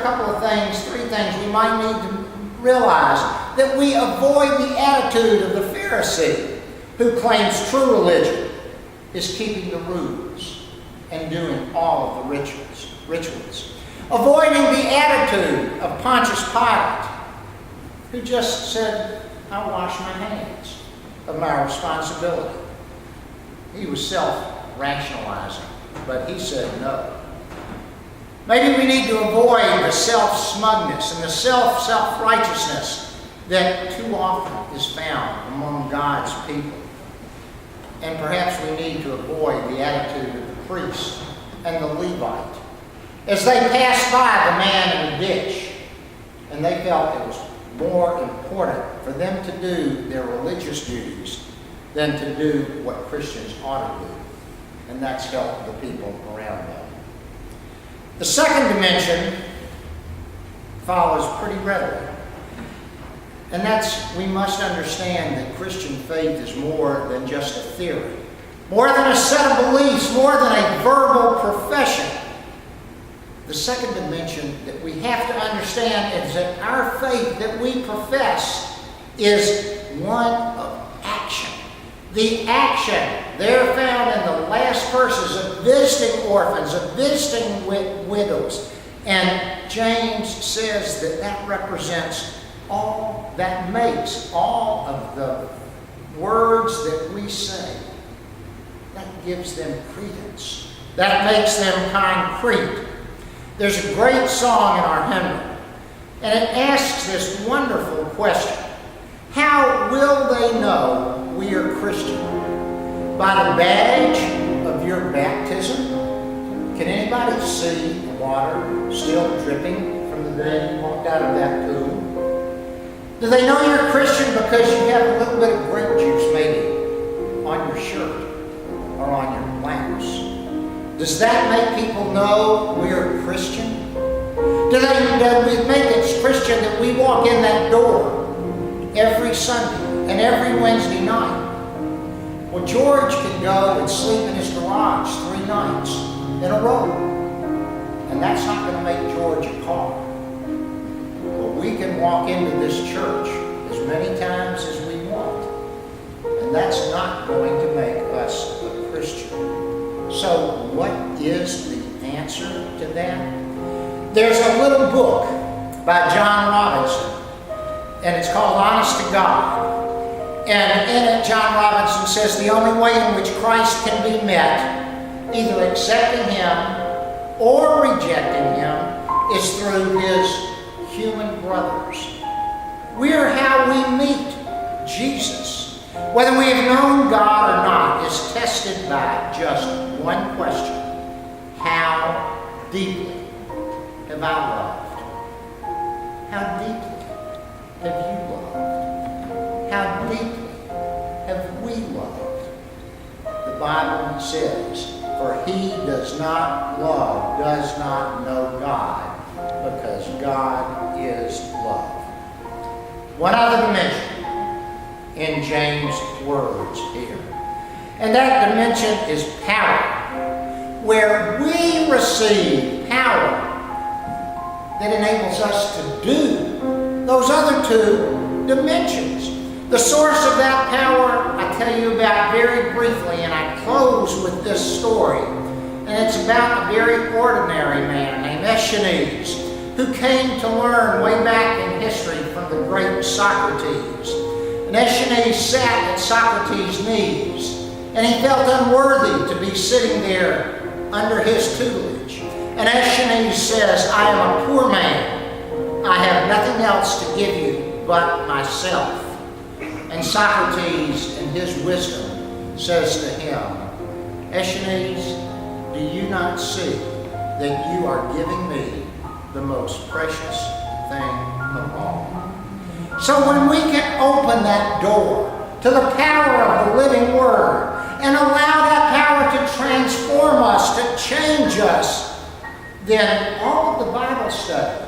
couple of things, three things we might need to realize. That we avoid the attitude of the Pharisee who claims true religion is keeping the rules and doing all of the rituals. Avoiding the attitude of Pontius Pilate, who just said, "I wash my hands of my responsibility." He was self-rationalizing, but he said no. Maybe we need to avoid the self-smugness and the self-righteousness that too often is found among God's people. And perhaps we need to avoid the attitude of the priest and the Levite as they passed by the man in the ditch, and they felt it was more important for them to do their religious duties than to do what Christians ought to do, and that's help the people around them. The second dimension follows pretty readily, and that's we must understand that Christian faith is more than just a theory, more than a set of beliefs, more than a verbal profession. The second dimension that we have to understand is that our faith that we profess is one of action. The action there found in the last verses of visiting orphans, of visiting widows. And James says that that represents all, that makes all of the words that we say, that gives them credence. That makes them concrete. There's a great song in our hymnal, and it asks this wonderful question. How will they know we are Christian? By the badge of your baptism? Can anybody see the water still dripping from the day you walked out of that pool? Do they know you're a Christian because you have a little bit of grape juice maybe on your shirt or on your blouse? Does that make people know we're a Christian? Do we make it Christian that we walk in that door every Sunday and every Wednesday night? Well, George can go and sleep in his garage 3 nights in a row, and that's not going to make George a car. But we can walk into this church as many times as we want, and that's not going to make us a Christian. So what is the answer to that? There's a little book by John Robinson, and it's called Honest to God. And in it, John Robinson says the only way in which Christ can be met, either accepting Him or rejecting Him, is through His human brothers. We are how we meet Jesus. Whether we have known God or not is tested by just one question. How deeply have I loved? How deeply have you loved? How deeply have we loved? The Bible says, for he does not love, does not know God, because God is love. One other dimension in James' words here, and that dimension is power, where we receive power that enables us to do those other two dimensions. The source of that power I tell you about very briefly, and I close with this story. And it's about a very ordinary man named Aeschines, who came to learn way back in history from the great Socrates. And Aeschines sat at Socrates' knees, and he felt unworthy to be sitting there under his tutelage. And Aeschines says, I am a poor man. I have nothing else to give you but myself. And Socrates, in his wisdom, says to him, Aeschines, do you not see that you are giving me the most precious thing of all? So when we can open that door to the power of the living Word and allow that power to transform us, to change us, then all of the Bible study,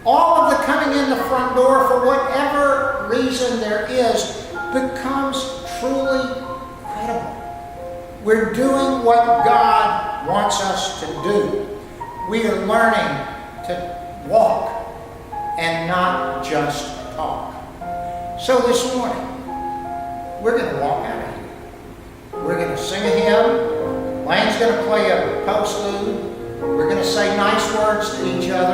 all of the coming in the front door for whatever reason there is, becomes truly credible. We're doing what God wants us to do. We are learning to walk and not just talk. So this morning, we're going to walk out of here. We're going to sing a hymn. Lane's going to play a postlude. We're going to say nice words to each other,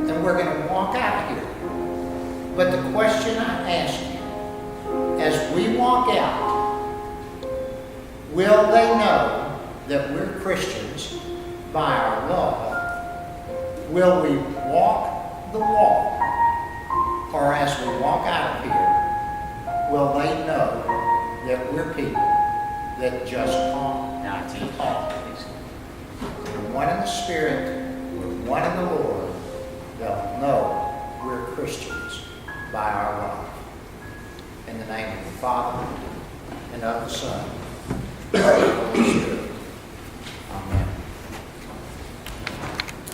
and we're going to walk out of here. But the question I ask you, as we walk out, will they know that we're Christians by our love? Will we walk the walk? Or as we walk out of here, will they know that we're people that just talk to talk? We're one in the Spirit, we're one in the Lord. They'll know we're Christians by our love. In the name of the Father, and of the Son, and of the Holy Spirit.